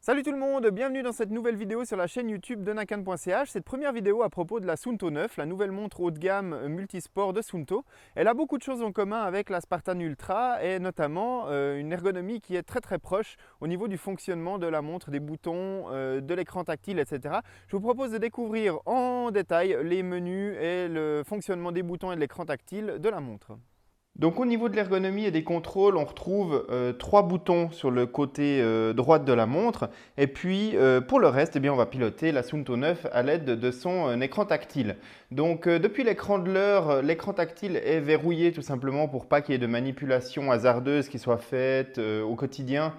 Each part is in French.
Salut tout le monde, bienvenue dans cette nouvelle vidéo sur la chaîne YouTube de Nakan.ch. Cette première vidéo à propos de la Suunto 9, la nouvelle montre haut de gamme multisport de Suunto. Elle a beaucoup de choses en commun avec la Spartan Ultra et notamment une ergonomie qui est très proche au niveau du fonctionnement de la montre, des boutons, de l'écran tactile, etc. Je vous propose de découvrir en détail les menus et le fonctionnement des boutons et de l'écran tactile de la montre. Donc au niveau de l'ergonomie et des contrôles, on retrouve trois boutons sur le côté droite de la montre. Et puis pour le reste, eh bien, on va piloter la Suunto 9 à l'aide de son écran tactile. Donc depuis l'écran de l'heure, l'écran tactile est verrouillé tout simplement pour pas qu'il y ait de manipulation hasardeuse qui soit faite au quotidien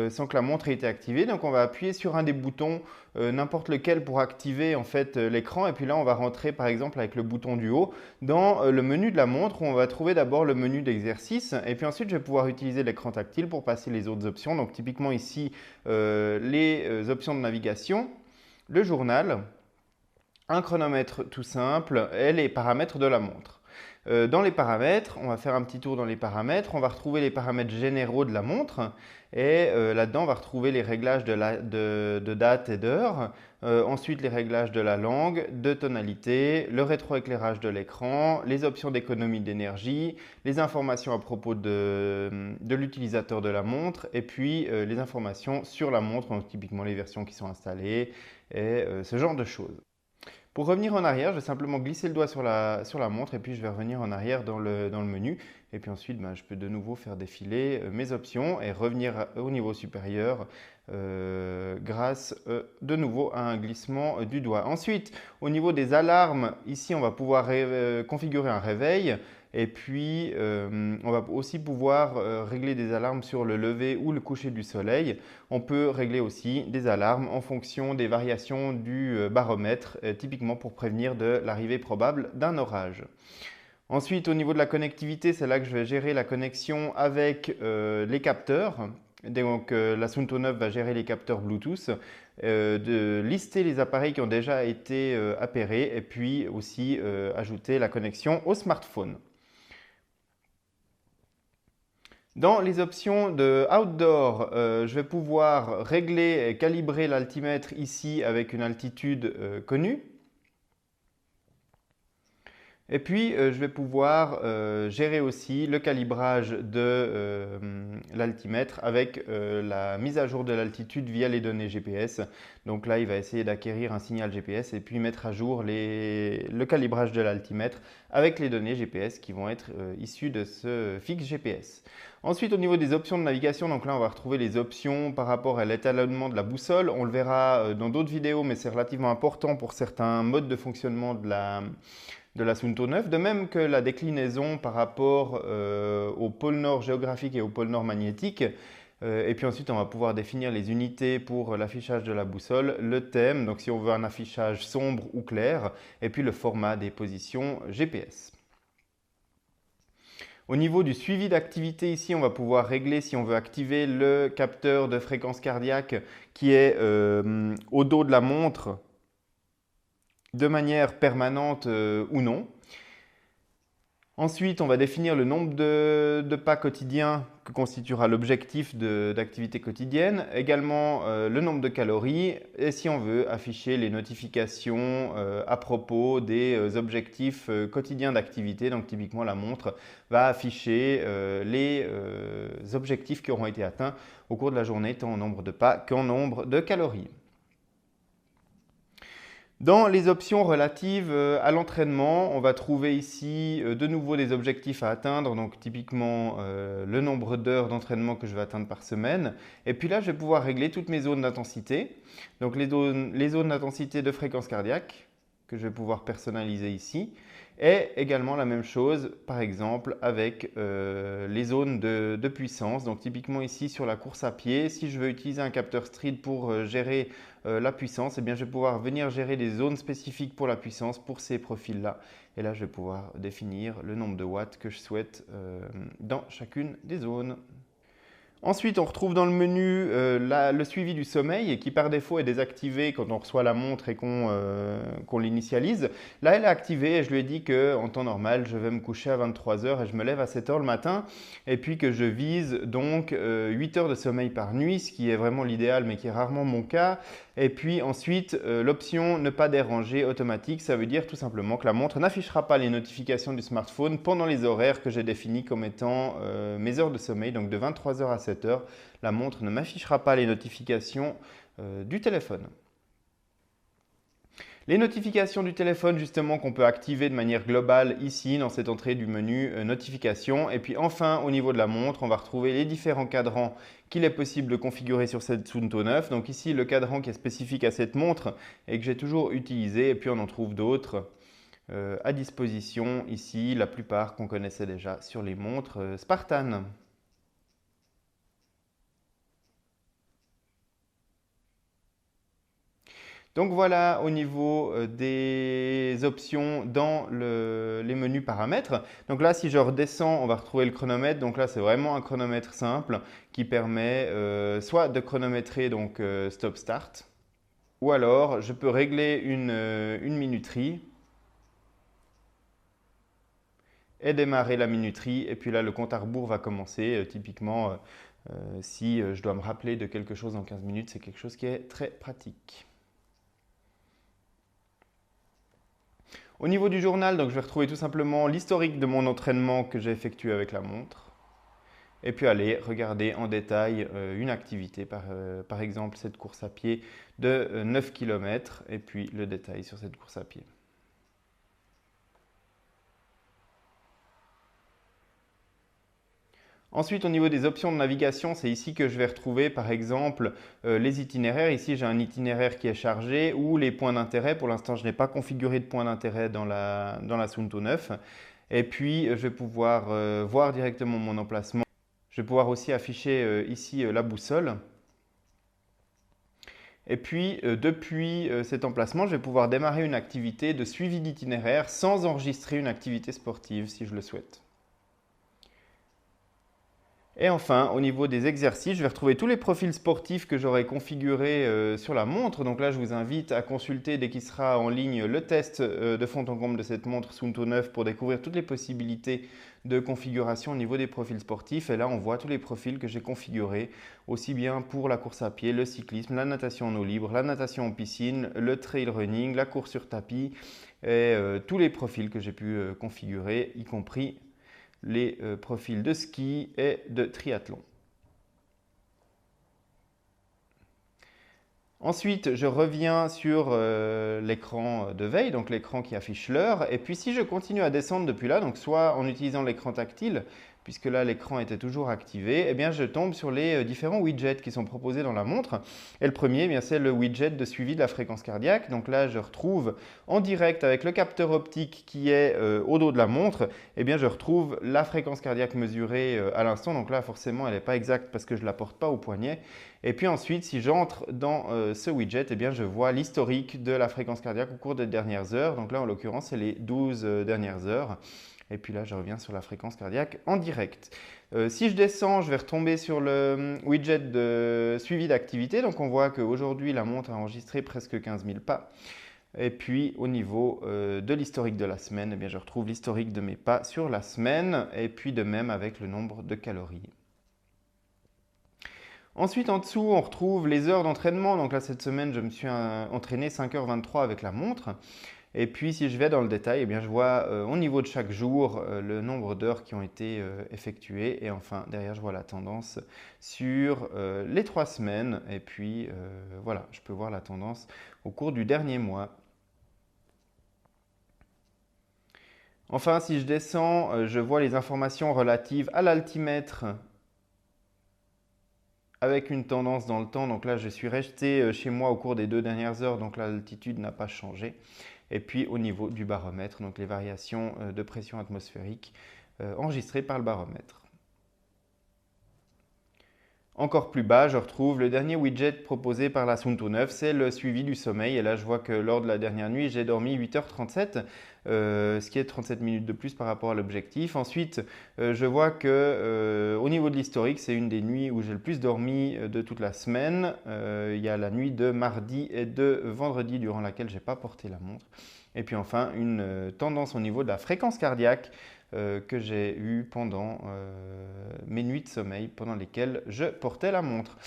sans que la montre ait été activée. Donc on va appuyer sur un des boutons, n'importe lequel pour activer en fait l'écran. Et puis là, on va rentrer par exemple avec le bouton du haut dans le menu de la montre où on va trouver d'abord le menu d'exercice et puis ensuite je vais pouvoir utiliser l'écran tactile pour passer les autres options. Donc typiquement ici les options de navigation, le journal, un chronomètre tout simple et les paramètres de la montre. Dans les paramètres, on va faire un petit tour dans les paramètres, on va retrouver les paramètres généraux de la montre et là-dedans on va retrouver les réglages de date et d'heure, ensuite les réglages de la langue, de tonalité, le rétroéclairage de l'écran, les options d'économie d'énergie, les informations à propos de l'utilisateur de la montre et puis les informations sur la montre, donc typiquement les versions qui sont installées et ce genre de choses. Pour revenir en arrière, je vais simplement glisser le doigt sur la montre et puis je vais revenir en arrière dans le menu. Et puis ensuite, je peux de nouveau faire défiler mes options et revenir au niveau supérieur grâce de nouveau à un glissement du doigt. Ensuite, au niveau des alarmes, ici on va pouvoir configurer un réveil. Et puis, on va aussi pouvoir régler des alarmes sur le lever ou le coucher du soleil. On peut régler aussi des alarmes en fonction des variations du baromètre, typiquement pour prévenir de l'arrivée probable d'un orage. Ensuite, au niveau de la connectivité, c'est là que je vais gérer la connexion avec les capteurs. Donc, la Suunto 9 va gérer les capteurs Bluetooth, de lister les appareils qui ont déjà été appairés et puis aussi ajouter la connexion au smartphone. Dans les options de Outdoor, je vais pouvoir régler et calibrer l'altimètre ici avec une altitude connue. Et puis, je vais pouvoir gérer aussi le calibrage de l'altimètre avec la mise à jour de l'altitude via les données GPS. Donc là, il va essayer d'acquérir un signal GPS et puis mettre à jour le calibrage de l'altimètre avec les données GPS qui vont être issues de ce fixe GPS. Ensuite, au niveau des options de navigation, donc là, on va retrouver les options par rapport à l'étalonnement de la boussole. On le verra dans d'autres vidéos, mais c'est relativement important pour certains modes de fonctionnement de la Suunto 9, de même que la déclinaison par rapport au pôle nord géographique et au pôle nord magnétique. Et puis ensuite, on va pouvoir définir les unités pour l'affichage de la boussole, le thème, donc si on veut un affichage sombre ou clair, et puis le format des positions GPS. Au niveau du suivi d'activité, ici, on va pouvoir régler si on veut activer le capteur de fréquence cardiaque qui est au dos de la montre de manière permanente ou non. Ensuite, on va définir le nombre de pas quotidiens que constituera l'objectif d'activité quotidienne, également le nombre de calories et si on veut afficher les notifications à propos des objectifs quotidiens d'activité. Donc typiquement la montre va afficher les objectifs qui auront été atteints au cours de la journée, tant en nombre de pas qu'en nombre de calories. Dans les options relatives à l'entraînement, on va trouver ici de nouveau des objectifs à atteindre, donc typiquement le nombre d'heures d'entraînement que je vais atteindre par semaine. Et puis là, je vais pouvoir régler toutes mes zones d'intensité, donc les zones d'intensité de fréquence cardiaque que je vais pouvoir personnaliser ici. Et également la même chose, par exemple, avec les zones de puissance. Donc typiquement ici sur la course à pied, si je veux utiliser un capteur Street pour gérer la puissance, eh bien, je vais pouvoir venir gérer des zones spécifiques pour la puissance pour ces profils-là. Et là, je vais pouvoir définir le nombre de watts que je souhaite dans chacune des zones. Ensuite, on retrouve dans le menu le suivi du sommeil qui par défaut est désactivé quand on reçoit la montre et qu'on l'initialise. Là, elle est activée et je lui ai dit qu'en temps normal, je vais me coucher à 23 heures et je me lève à 7 heures le matin. Et puis que je vise donc 8 heures de sommeil par nuit, ce qui est vraiment l'idéal mais qui est rarement mon cas. Et puis ensuite, l'option ne pas déranger automatique, ça veut dire tout simplement que la montre n'affichera pas les notifications du smartphone pendant les horaires que j'ai définis comme étant mes heures de sommeil, donc de 23 heures à 7 heures. La montre ne m'affichera pas les notifications du téléphone. Les notifications du téléphone justement qu'on peut activer de manière globale ici dans cette entrée du menu notifications. Et puis enfin au niveau de la montre, on va retrouver les différents cadrans qu'il est possible de configurer sur cette Suunto 9. Donc ici le cadran qui est spécifique à cette montre et que j'ai toujours utilisé, et puis on en trouve d'autres à disposition ici, la plupart qu'on connaissait déjà sur les montres Spartan. Donc voilà au niveau des options dans les menus paramètres. Donc là, si je redescends, on va retrouver le chronomètre. Donc là, c'est vraiment un chronomètre simple qui permet soit de chronométrer donc stop-start, ou alors je peux régler une minuterie et démarrer la minuterie. Et puis là, le compte à rebours va commencer. Typiquement, si je dois me rappeler de quelque chose en 15 minutes, c'est quelque chose qui est très pratique. Au niveau du journal, donc je vais retrouver tout simplement l'historique de mon entraînement que j'ai effectué avec la montre. Et puis aller regarder en détail une activité, par exemple cette course à pied de 9 km, et puis le détail sur cette course à pied. Ensuite, au niveau des options de navigation, c'est ici que je vais retrouver par exemple les itinéraires. Ici, j'ai un itinéraire qui est chargé ou les points d'intérêt. Pour l'instant, je n'ai pas configuré de points d'intérêt dans la Suunto 9. Et puis, je vais pouvoir voir directement mon emplacement. Je vais pouvoir aussi afficher ici la boussole. Et puis, depuis cet emplacement, je vais pouvoir démarrer une activité de suivi d'itinéraire sans enregistrer une activité sportive si je le souhaite. Et enfin, au niveau des exercices, je vais retrouver tous les profils sportifs que j'aurai configurés sur la montre. Donc là, je vous invite à consulter dès qu'il sera en ligne le test de fond en comble de cette montre Suunto 9 pour découvrir toutes les possibilités de configuration au niveau des profils sportifs. Et là, on voit tous les profils que j'ai configurés, aussi bien pour la course à pied, le cyclisme, la natation en eau libre, la natation en piscine, le trail running, la course sur tapis et tous les profils que j'ai pu configurer, y compris les profils de ski et de triathlon. Ensuite, je reviens sur l'écran de veille, donc l'écran qui affiche l'heure. Et puis si je continue à descendre depuis là, donc soit en utilisant l'écran tactile, puisque là l'écran était toujours activé, eh bien je tombe sur les différents widgets qui sont proposés dans la montre. Et le premier, eh bien, c'est le widget de suivi de la fréquence cardiaque. Donc là, je retrouve en direct avec le capteur optique qui est au dos de la montre, eh bien je retrouve la fréquence cardiaque mesurée à l'instant. Donc là, forcément, elle n'est pas exacte parce que je ne la porte pas au poignet. Et puis ensuite, si j'entre dans ce widget, eh bien, je vois l'historique de la fréquence cardiaque au cours des dernières heures. Donc là, en l'occurrence, c'est les 12 dernières heures. Et puis là, je reviens sur la fréquence cardiaque en direct. Si je descends, je vais retomber sur le widget de suivi d'activité. Donc on voit qu'aujourd'hui, la montre a enregistré presque 15 000 pas. Et puis au niveau de l'historique de la semaine, eh bien, je retrouve l'historique de mes pas sur la semaine. Et puis de même avec le nombre de calories. Ensuite, en dessous, on retrouve les heures d'entraînement. Donc là, cette semaine, je me suis entraîné 5h23 avec la montre. Et puis, si je vais dans le détail, eh bien, je vois au niveau de chaque jour le nombre d'heures qui ont été effectuées. Et enfin, derrière, je vois la tendance sur les 3 semaines. Et puis, voilà, je peux voir la tendance au cours du dernier mois. Enfin, si je descends, je vois les informations relatives à l'altimètre avec une tendance dans le temps. Donc là, je suis resté chez moi au cours des 2 dernières heures, donc l'altitude n'a pas changé. Et puis au niveau du baromètre, donc les variations de pression atmosphérique enregistrées par le baromètre. Encore plus bas, je retrouve le dernier widget proposé par la Suunto 9, c'est le suivi du sommeil. Et là, je vois que lors de la dernière nuit, j'ai dormi 8h37, ce qui est 37 minutes de plus par rapport à l'objectif. Ensuite, je vois que au niveau de l'historique, c'est une des nuits où j'ai le plus dormi de toute la semaine. Il y a la nuit de mardi et de vendredi durant laquelle je n'ai pas porté la montre. Et puis enfin, une tendance au niveau de la fréquence cardiaque que j'ai eu pendant mes nuits de sommeil pendant lesquelles je portais la montre.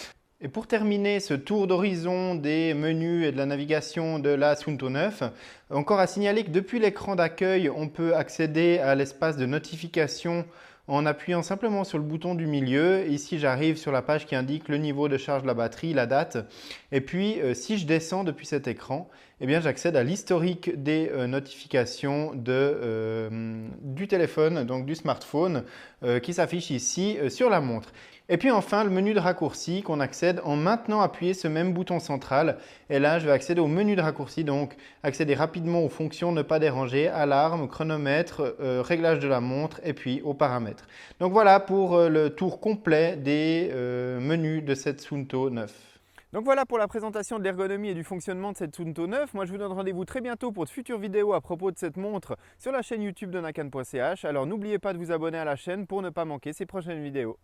Et pour terminer ce tour d'horizon des menus et de la navigation de la Suunto 9, encore à signaler que depuis l'écran d'accueil, on peut accéder à l'espace de notification en appuyant simplement sur le bouton du milieu. Ici, j'arrive sur la page qui indique le niveau de charge de la batterie, la date. Et puis, si je descends depuis cet écran, eh bien, j'accède à l'historique des notifications du téléphone, donc du smartphone, qui s'affiche ici sur la montre. Et puis enfin, le menu de raccourci qu'on accède en maintenant appuyer ce même bouton central. Et là, je vais accéder au menu de raccourci, donc accéder rapidement aux fonctions ne pas déranger, alarme, chronomètre, réglage de la montre et puis aux paramètres. Donc voilà pour le tour complet des menus de cette Suunto 9. Donc voilà pour la présentation de l'ergonomie et du fonctionnement de cette Suunto 9. Moi je vous donne rendez-vous très bientôt pour de futures vidéos à propos de cette montre sur la chaîne YouTube de nakan.ch. Alors n'oubliez pas de vous abonner à la chaîne pour ne pas manquer ces prochaines vidéos.